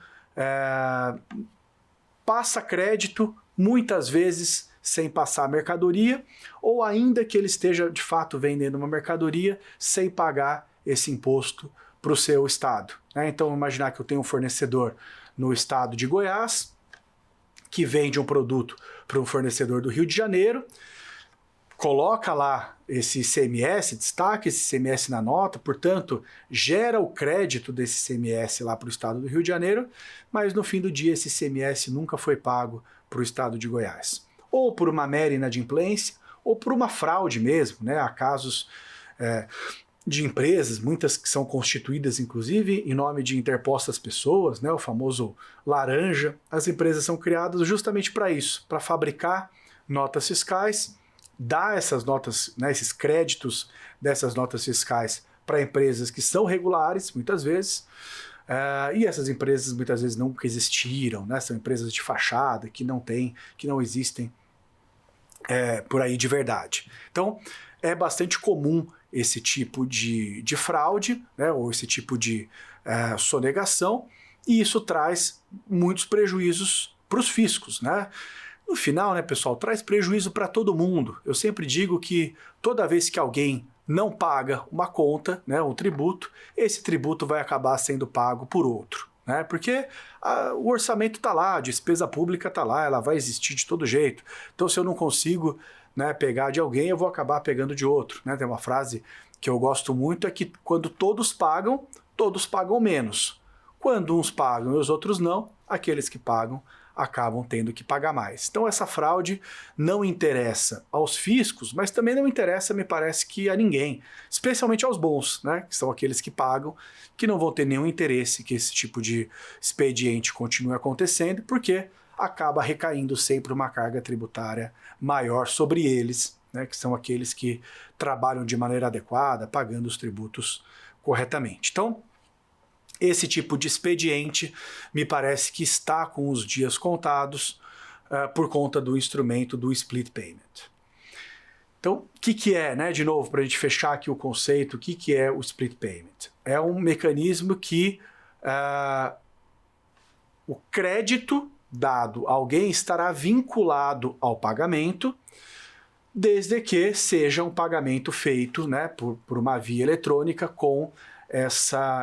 passa crédito, muitas vezes sem passar a mercadoria, ou ainda que ele esteja de fato vendendo uma mercadoria sem pagar esse imposto para o seu estado. Né? Então, imaginar que eu tenho um fornecedor no estado de Goiás, que vende um produto para um fornecedor do Rio de Janeiro, coloca lá esse ICMS, destaca esse ICMS na nota, portanto, gera o crédito desse ICMS lá para o estado do Rio de Janeiro, mas no fim do dia esse ICMS nunca foi pago para o estado de Goiás. Ou por uma mera inadimplência, ou por uma fraude mesmo, né? Há casos de empresas, muitas que são constituídas inclusive em nome de interpostas pessoas, né, o famoso laranja. As empresas são criadas justamente para isso, para fabricar notas fiscais, dar essas notas, né, esses créditos dessas notas fiscais para empresas que são regulares, muitas vezes, e essas empresas muitas vezes nunca existiram, né, são empresas de fachada que não existem por aí de verdade. Então, é bastante comum esse tipo de fraude, né, ou esse tipo de sonegação, e isso traz muitos prejuízos para os fiscos. Né? No final, né, pessoal, traz prejuízo para todo mundo. Eu sempre digo que toda vez que alguém não paga uma conta, né, um tributo, esse tributo vai acabar sendo pago por outro. né? Porque o orçamento está lá, a despesa pública está lá, ela vai existir de todo jeito. Então, se eu não consigo, né, pegar de alguém, eu vou acabar pegando de outro, né? Tem uma frase que eu gosto muito, é que quando todos pagam menos. Quando uns pagam e os outros não, aqueles que pagam acabam tendo que pagar mais. Então essa fraude não interessa aos fiscos, mas também não interessa, me parece, que a ninguém, especialmente aos bons, né, que são aqueles que pagam, que não vão ter nenhum interesse que esse tipo de expediente continue acontecendo, porque acaba recaindo sempre uma carga tributária maior sobre eles, né, que são aqueles que trabalham de maneira adequada, pagando os tributos corretamente. Então, esse tipo de expediente me parece que está com os dias contados por conta do instrumento do split payment. Então, o que é, né, de novo, para a gente fechar aqui o conceito, o que é o split payment? É um mecanismo que o crédito dado a alguém estará vinculado ao pagamento, desde que seja um pagamento feito, né, por uma via eletrônica com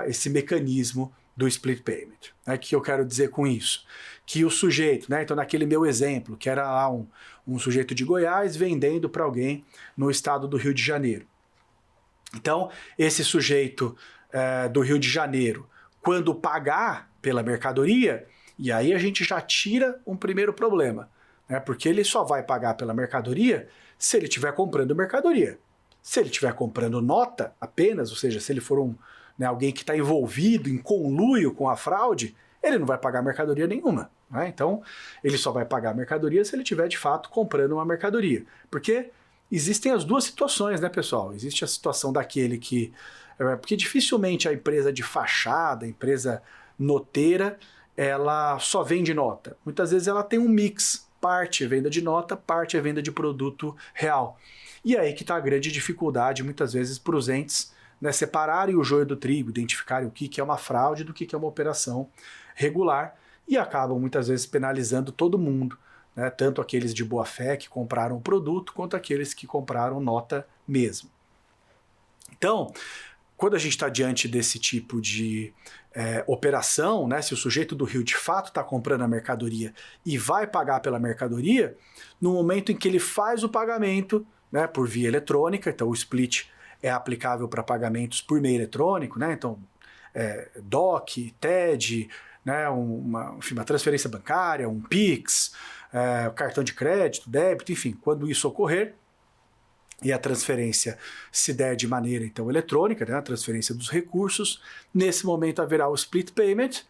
esse mecanismo do split payment. O que eu quero dizer com isso? Que o sujeito, né, então naquele meu exemplo, que era lá um sujeito de Goiás vendendo para alguém no estado do Rio de Janeiro. Então, esse sujeito do Rio de Janeiro, quando pagar pela mercadoria, e aí a gente já tira um primeiro problema, né, porque ele só vai pagar pela mercadoria se ele estiver comprando mercadoria. Se ele estiver comprando nota apenas, ou seja, se ele for alguém que está envolvido em conluio com a fraude, ele não vai pagar mercadoria nenhuma, né? Então, ele só vai pagar mercadoria se ele estiver, de fato, comprando uma mercadoria. Porque existem as duas situações, né, pessoal? Existe a situação daquele que... Porque dificilmente a empresa de fachada, a empresa noteira, ela só vende nota. Muitas vezes ela tem um mix, parte é venda de nota, parte é venda de produto real. E aí que está a grande dificuldade, muitas vezes, para os entes, né, separarem o joio do trigo, identificarem o que é uma fraude do que é uma operação regular, e acabam muitas vezes penalizando todo mundo, né, tanto aqueles de boa fé que compraram o produto, quanto aqueles que compraram nota mesmo. Então, quando a gente está diante desse tipo de operação, né, se o sujeito do Rio de fato está comprando a mercadoria e vai pagar pela mercadoria, no momento em que ele faz o pagamento, né, por via eletrônica, então o split é aplicável para pagamentos por meio eletrônico, né, então DOC, TED, né, uma transferência bancária, um PIX, cartão de crédito, débito, enfim, quando isso ocorrer, e a transferência se der de maneira, então, eletrônica, né, a transferência dos recursos, nesse momento haverá o split payment,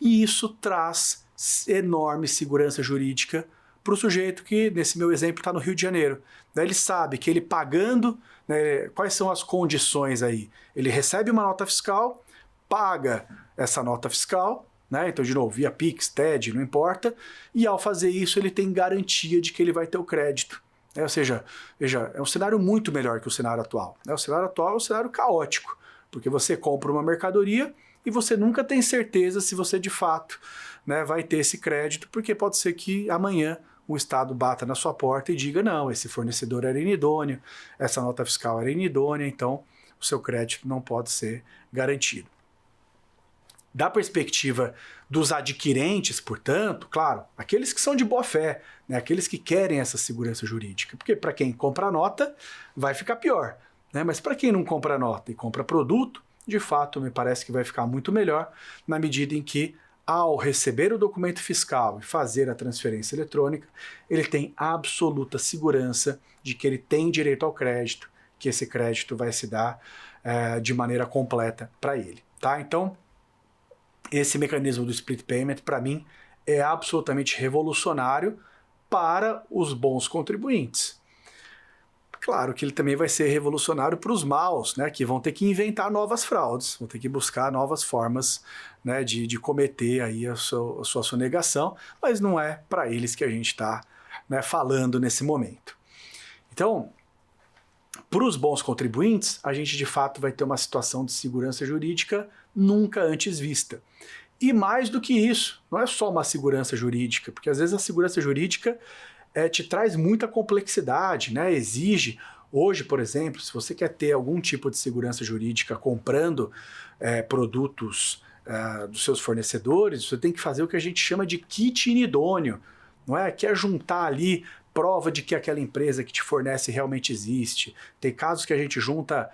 e isso traz enorme segurança jurídica para o sujeito que, nesse meu exemplo, está no Rio de Janeiro. Daí ele sabe que ele pagando, né, quais são as condições aí? Ele recebe uma nota fiscal, paga essa nota fiscal, né, então, de novo, via PIX, TED, não importa, e ao fazer isso ele tem garantia de que ele vai ter o crédito. Ou seja, veja, é um cenário muito melhor que o cenário atual. O cenário atual é um cenário caótico, porque você compra uma mercadoria e você nunca tem certeza se você de fato, né, vai ter esse crédito, porque pode ser que amanhã o Estado bata na sua porta e diga, não, esse fornecedor era inidôneo, essa nota fiscal era inidônea, então o seu crédito não pode ser garantido. Da perspectiva dos adquirentes, portanto, claro, aqueles que são de boa fé, né, aqueles que querem essa segurança jurídica, porque para quem compra nota vai ficar pior, né, mas para quem não compra nota e compra produto, de fato me parece que vai ficar muito melhor na medida em que, ao receber o documento fiscal e fazer a transferência eletrônica, ele tem absoluta segurança de que ele tem direito ao crédito, que esse crédito vai se dar de maneira completa para ele. Tá? Então, esse mecanismo do split payment, para mim, é absolutamente revolucionário para os bons contribuintes. Claro que ele também vai ser revolucionário para os maus, né, que vão ter que inventar novas fraudes, vão ter que buscar novas formas, né, de cometer aí a sua sonegação, mas não é para eles que a gente está, né, falando nesse momento. Então, para os bons contribuintes, a gente de fato vai ter uma situação de segurança jurídica nunca antes vista. E mais do que isso, não é só uma segurança jurídica, porque às vezes a segurança jurídica te traz muita complexidade, né? Exige, hoje, por exemplo, se você quer ter algum tipo de segurança jurídica comprando produtos dos seus fornecedores, você tem que fazer o que a gente chama de kit inidôneo, não é? Que é juntar ali prova de que aquela empresa que te fornece realmente existe. Tem casos que a gente junta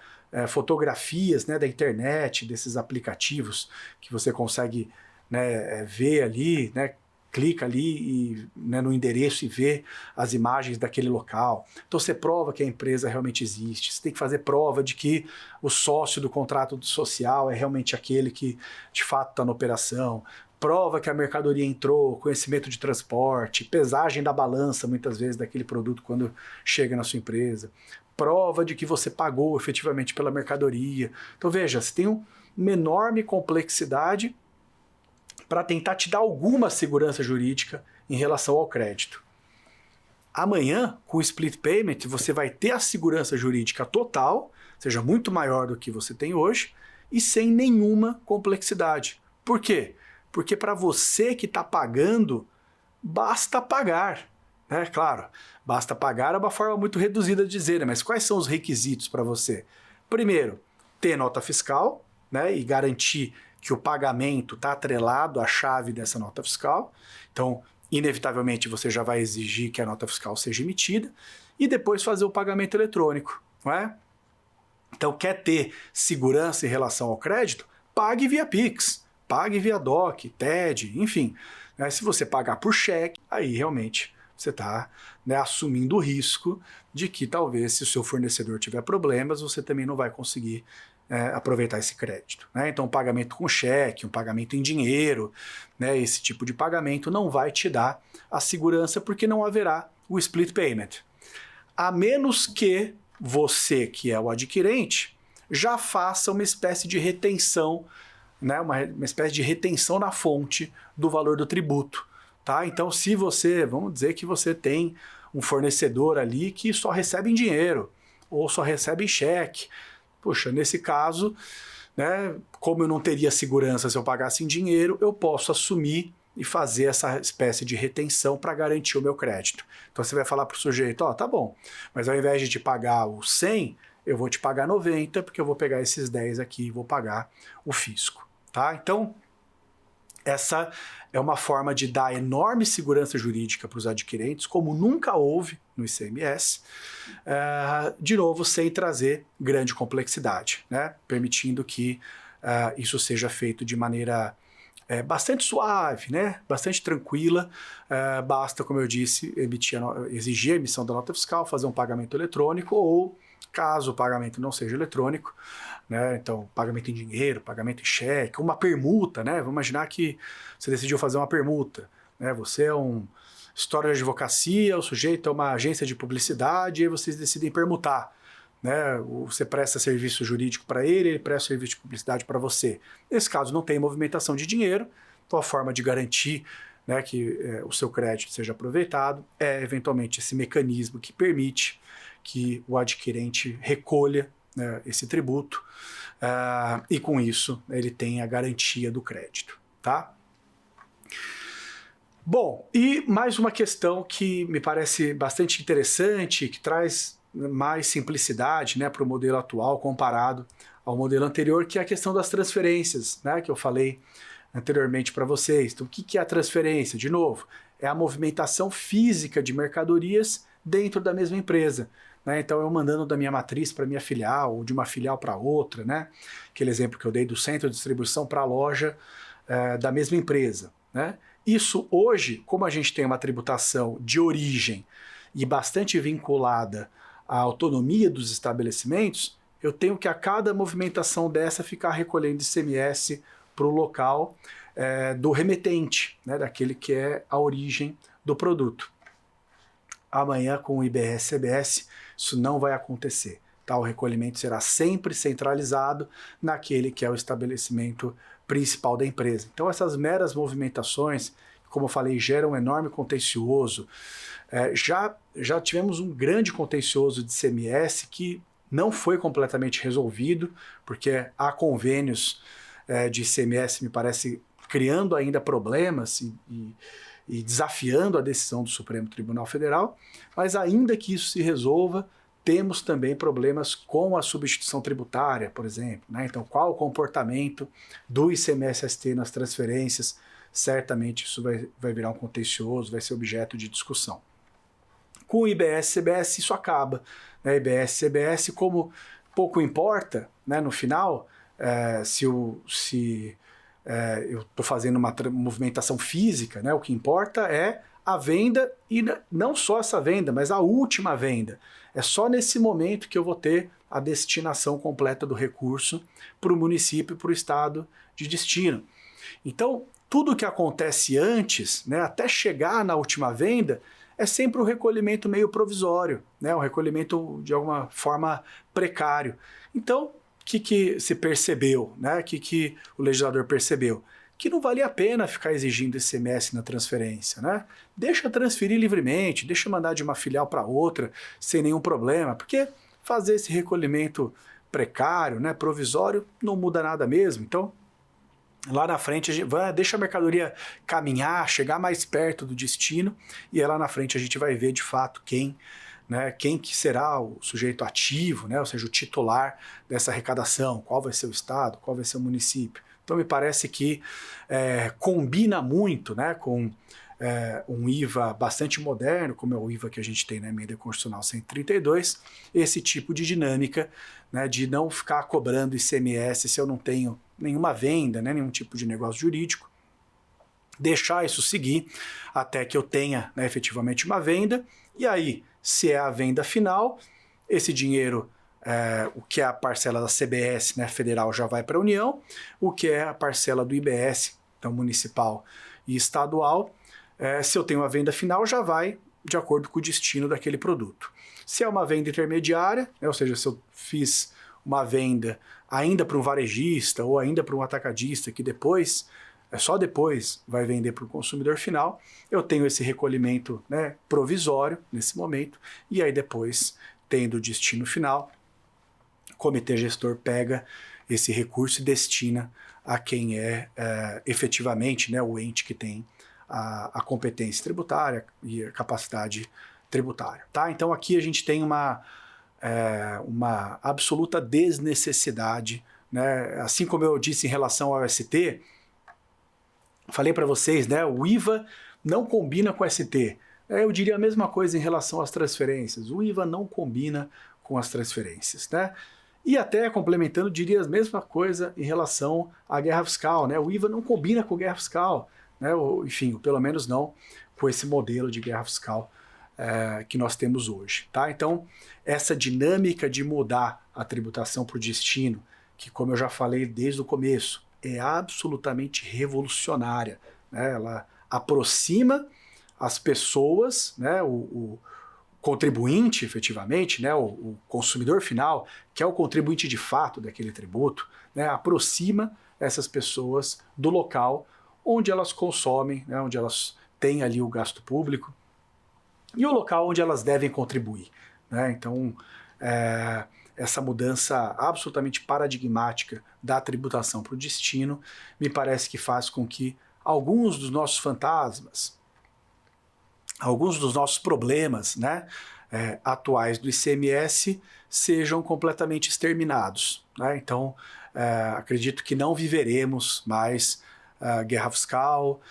fotografias, né, da internet, desses aplicativos que você consegue, né, ver ali, né, clica ali né, no endereço e vê as imagens daquele local. Então você prova que a empresa realmente existe. Você tem que fazer prova de que o sócio do contrato social é realmente aquele que de fato está na operação. Prova que a mercadoria entrou, conhecimento de transporte, pesagem da balança, muitas vezes, daquele produto quando chega na sua empresa. Prova de que você pagou efetivamente pela mercadoria. Então veja, você tem uma enorme complexidade para tentar te dar alguma segurança jurídica em relação ao crédito. Amanhã, com o split payment, você vai ter a segurança jurídica total, seja muito maior do que você tem hoje, e sem nenhuma complexidade. Por quê? Porque para você que está pagando, basta pagar. Né? Claro, basta pagar é uma forma muito reduzida de dizer, né? Mas quais são os requisitos para você? Primeiro, ter nota fiscal, né? E garantir que o pagamento está atrelado à chave dessa nota fiscal. Então, inevitavelmente, você já vai exigir que a nota fiscal seja emitida e depois fazer o pagamento eletrônico. Não é? Então, quer ter segurança em relação ao crédito? Pague via Pix, pague via DOC, TED, enfim. Né? Se você pagar por cheque, aí realmente você está, né, assumindo o risco de que talvez, se o seu fornecedor tiver problemas, você também não vai conseguir aproveitar esse crédito. Né? Então, um pagamento com cheque, um pagamento em dinheiro, né, esse tipo de pagamento não vai te dar a segurança porque não haverá o split payment. A menos que você, que é o adquirente, já faça uma espécie de retenção, né, uma espécie de retenção na fonte do valor do tributo. Tá? Então, se você, vamos dizer que você tem um fornecedor ali que só recebe em dinheiro ou só recebe em cheque, puxa, nesse caso, né, como eu não teria segurança se eu pagasse em dinheiro, eu posso assumir e fazer essa espécie de retenção para garantir o meu crédito. Então você vai falar para o sujeito, ó, tá bom, mas ao invés de te pagar o 100, eu vou te pagar 90, porque eu vou pegar esses 10 aqui e vou pagar o fisco. Tá? Então, essa é uma forma de dar enorme segurança jurídica para os adquirentes, como nunca houve no ICMS, de novo, sem trazer grande complexidade, né? Permitindo que isso seja feito de maneira bastante suave, né? Bastante tranquila. Basta, como eu disse, exigir a emissão da nota fiscal, fazer um pagamento eletrônico ou, caso o pagamento não seja eletrônico, né? Então, pagamento em dinheiro, pagamento em cheque, uma permuta, né? Vamos imaginar que você decidiu fazer uma permuta, né? Você é um escritório de advocacia, o sujeito é uma agência de publicidade, e aí vocês decidem permutar, né? Você presta serviço jurídico para ele, ele presta serviço de publicidade para você. Nesse caso, não tem movimentação de dinheiro, então a forma de garantir, né, que o seu crédito seja aproveitado é, eventualmente, esse mecanismo que permite que o adquirente recolha, né, esse tributo e com isso ele tem a garantia do crédito. Tá? Bom, e mais uma questão que me parece bastante interessante, que traz mais simplicidade, né, para o modelo atual comparado ao modelo anterior, que é a questão das transferências, né, que eu falei anteriormente para vocês. Então, o que é a transferência? De novo, é a movimentação física de mercadorias dentro da mesma empresa. Né? Então, eu mandando da minha matriz para minha filial, ou de uma filial para outra, né? Aquele exemplo que eu dei do centro de distribuição para a loja da mesma empresa. Né? Isso hoje, como a gente tem uma tributação de origem e bastante vinculada à autonomia dos estabelecimentos, eu tenho que a cada movimentação dessa ficar recolhendo ICMS para o local do remetente, né? Daquele que é a origem do produto. Amanhã, com o IBS-CBS, isso não vai acontecer. Tá? O recolhimento será sempre centralizado naquele que é o estabelecimento principal da empresa. Então, essas meras movimentações, como eu falei, geram um enorme contencioso. Já tivemos um grande contencioso de ICMS que não foi completamente resolvido, porque há convênios de ICMS, me parece, criando ainda problemas e desafiando a decisão do Supremo Tribunal Federal, mas ainda que isso se resolva, temos também problemas com a substituição tributária, por exemplo, né? Então, qual o comportamento do ICMS-ST nas transferências? Certamente isso vai virar um contencioso, vai ser objeto de discussão. Com o IBS e CBS isso acaba, né? IBS e CBS, como pouco importa, né, no final, se eu estou fazendo uma movimentação física, né, o que importa é a venda, e não só essa venda, mas a última venda. É só nesse momento que eu vou ter a destinação completa do recurso para o município e para o estado de destino. Então, tudo que acontece antes, né, até chegar na última venda, é sempre um recolhimento meio provisório, né, um recolhimento de alguma forma precário. Então, o que se percebeu, né, o que o legislador percebeu? Que não valia a pena ficar exigindo ICMS na transferência, né? Deixa transferir livremente, deixa mandar de uma filial para outra sem nenhum problema, porque fazer esse recolhimento precário, né, provisório, não muda nada mesmo. Então, lá na frente, a gente deixa a mercadoria caminhar, chegar mais perto do destino, e aí lá na frente a gente vai ver de fato quem que será o sujeito ativo, né, ou seja, o titular dessa arrecadação, qual vai ser o estado, qual vai ser o município. Então me parece que combina muito, né, com um IVA bastante moderno, como é o IVA que a gente tem na Emenda Constitucional 132, esse tipo de dinâmica, né, de não ficar cobrando ICMS se eu não tenho nenhuma venda, né, nenhum tipo de negócio jurídico, deixar isso seguir até que eu tenha, né, efetivamente uma venda, e aí, se é a venda final, esse dinheiro, o que é a parcela da CBS, né, federal, já vai para a União, o que é a parcela do IBS, então municipal e estadual, se eu tenho uma venda final, já vai de acordo com o destino daquele produto. Se é uma venda intermediária, né, ou seja, se eu fiz uma venda ainda para um varejista ou ainda para um atacadista que depois, só depois vai vender para o consumidor final, eu tenho esse recolhimento, né, provisório nesse momento, e aí depois, tendo o destino final, o comitê gestor pega esse recurso e destina a quem é efetivamente, né, o ente que tem a competência tributária e a capacidade tributária. Tá? Então aqui a gente tem uma absoluta desnecessidade, né? Assim como eu disse em relação ao ST, falei para vocês, né, o IVA não combina com o ST. Eu diria a mesma coisa em relação às transferências. O IVA não combina com as transferências, né? E até complementando, diria a mesma coisa em relação à guerra fiscal, né? O IVA não combina com guerra fiscal, né? Enfim, pelo menos não com esse modelo de guerra fiscal que nós temos hoje, tá? Então, essa dinâmica de mudar a tributação para o destino, que, como eu já falei desde o começo, é absolutamente revolucionária, né? Ela aproxima as pessoas, né? O contribuinte, efetivamente, né? O consumidor final, que é o contribuinte de fato daquele tributo, né? Aproxima essas pessoas do local onde elas consomem, né? Onde elas têm ali o gasto público e o local onde elas devem contribuir, né? Então, essa mudança absolutamente paradigmática da tributação para o destino me parece que faz com que alguns dos nossos fantasmas, alguns dos nossos problemas, né, atuais do ICMS sejam completamente exterminados, né? Então, acredito que não viveremos mais guerra fiscal,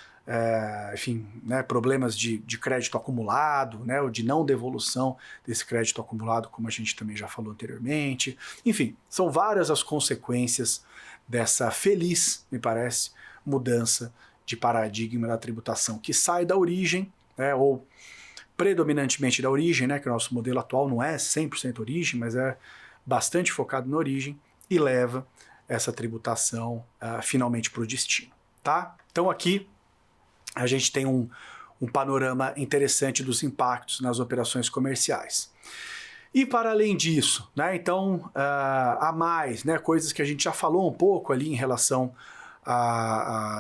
enfim, né, problemas de crédito acumulado, né, ou de não devolução desse crédito acumulado, como a gente também já falou anteriormente. Enfim, são várias as consequências dessa feliz, me parece, mudança de paradigma da tributação, que sai da origem, né, ou predominantemente da origem, né, que o nosso modelo atual não é 100% origem, mas é bastante focado na origem, e leva essa tributação finalmente para o destino. Tá? Então aqui a gente tem um panorama interessante dos impactos nas operações comerciais. E para além disso, né, então, há mais, né, coisas que a gente já falou um pouco ali em relação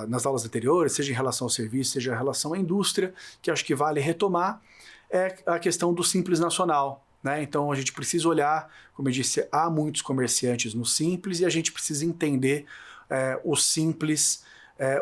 nas aulas anteriores, seja em relação ao serviço, seja em relação à indústria, que acho que vale retomar, é a questão do Simples Nacional, né? Então a gente precisa olhar, como eu disse, há muitos comerciantes no Simples e a gente precisa entender o Simples,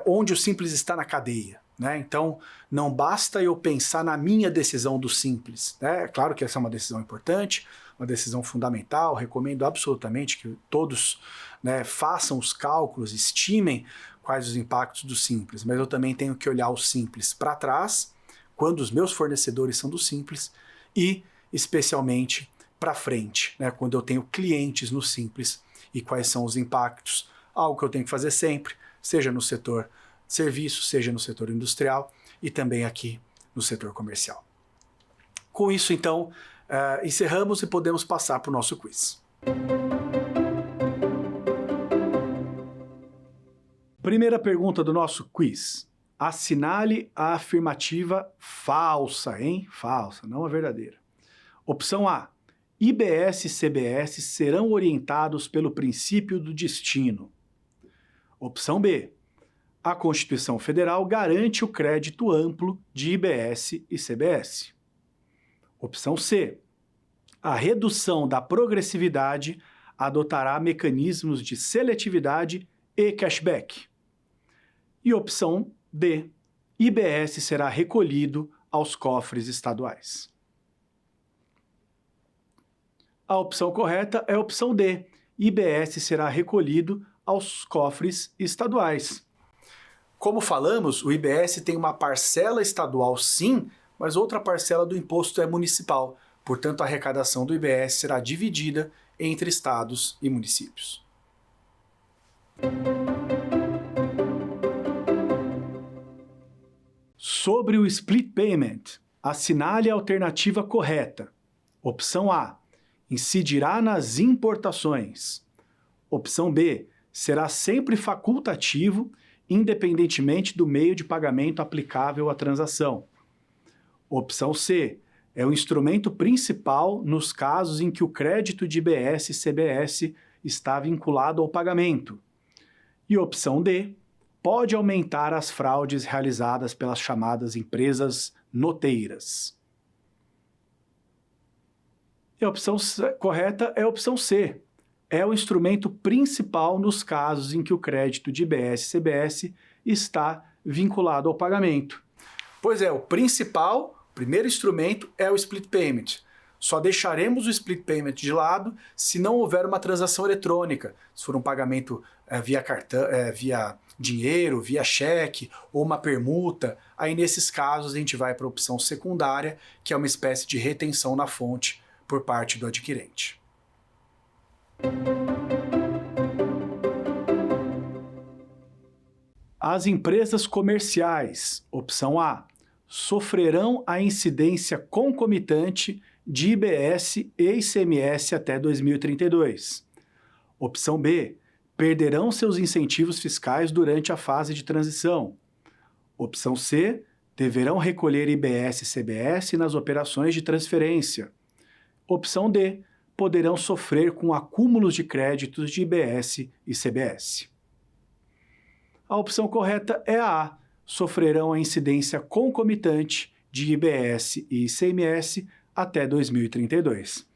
onde o Simples está na cadeia. Né? Então, não basta eu pensar na minha decisão do Simples. Né? É claro que essa é uma decisão importante, uma decisão fundamental. Recomendo absolutamente que todos, né, façam os cálculos, estimem quais os impactos do Simples, mas eu também tenho que olhar o Simples para trás, quando os meus fornecedores são do Simples, e especialmente para frente, né, quando eu tenho clientes no Simples e quais são os impactos, algo que eu tenho que fazer sempre, seja no setor de serviços, seja no setor industrial e também aqui no setor comercial. Com isso, então, encerramos e podemos passar para o nosso quiz. Primeira pergunta do nosso quiz. Assinale a afirmativa falsa, hein? Falsa, não a verdadeira. Opção A. IBS e CBS serão orientados pelo princípio do destino. Opção B. A Constituição Federal garante o crédito amplo de IBS e CBS. Opção C. A redução da progressividade adotará mecanismos de seletividade e cashback. E opção D. IBS será recolhido aos cofres estaduais. A opção correta é a opção D. IBS será recolhido aos cofres estaduais. Como falamos, o IBS tem uma parcela estadual sim, mas outra parcela do imposto é municipal. Portanto, a arrecadação do IBS será dividida entre estados e municípios. Sobre o split payment, assinale a alternativa correta. Opção A. Incidirá nas importações. Opção B. Será sempre facultativo, independentemente do meio de pagamento aplicável à transação. Opção C. É o instrumento principal nos casos em que o crédito de IBS e CBS está vinculado ao pagamento. E opção D. Pode aumentar as fraudes realizadas pelas chamadas empresas noteiras. E a opção correta é a opção C. É o instrumento principal nos casos em que o crédito de IBS e CBS está vinculado ao pagamento. Pois é, o primeiro instrumento é o split payment. Só deixaremos o split payment de lado se não houver uma transação eletrônica. Se for um pagamento via cartão, via dinheiro, via cheque ou uma permuta, aí nesses casos a gente vai para a opção secundária, que é uma espécie de retenção na fonte por parte do adquirente. As empresas comerciais, opção A, sofrerão a incidência concomitante de IBS e ICMS até 2032. Opção B, perderão seus incentivos fiscais durante a fase de transição. Opção C, deverão recolher IBS e CBS nas operações de transferência. Opção D, poderão sofrer com acúmulos de créditos de IBS e CBS. A opção correta é a A, sofrerão a incidência concomitante de IBS e ICMS até 2032.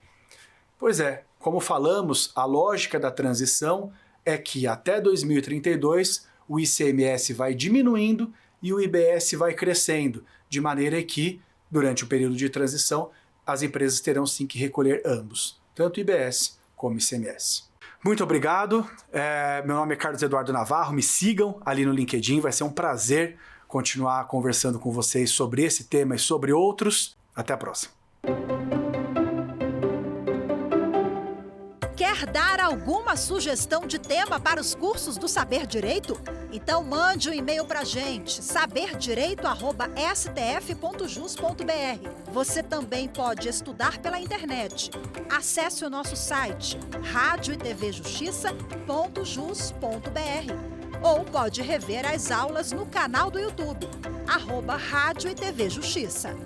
Pois é, como falamos, a lógica da transição é que até 2032 o ICMS vai diminuindo e o IBS vai crescendo, de maneira que, durante o período de transição, as empresas terão sim que recolher ambos, tanto IBS como ICMS. Muito obrigado, meu nome é Carlos Eduardo Navarro, me sigam ali no LinkedIn, vai ser um prazer continuar conversando com vocês sobre esse tema e sobre outros. Até a próxima. Quer dar alguma sugestão de tema para os cursos do Saber Direito? Então mande um e-mail para a gente, saberdireito@stf.jus.br. Você também pode estudar pela internet. Acesse o nosso site radioetvjustiça.jus.br ou pode rever as aulas no canal do YouTube, @Rádio e TV Justiça.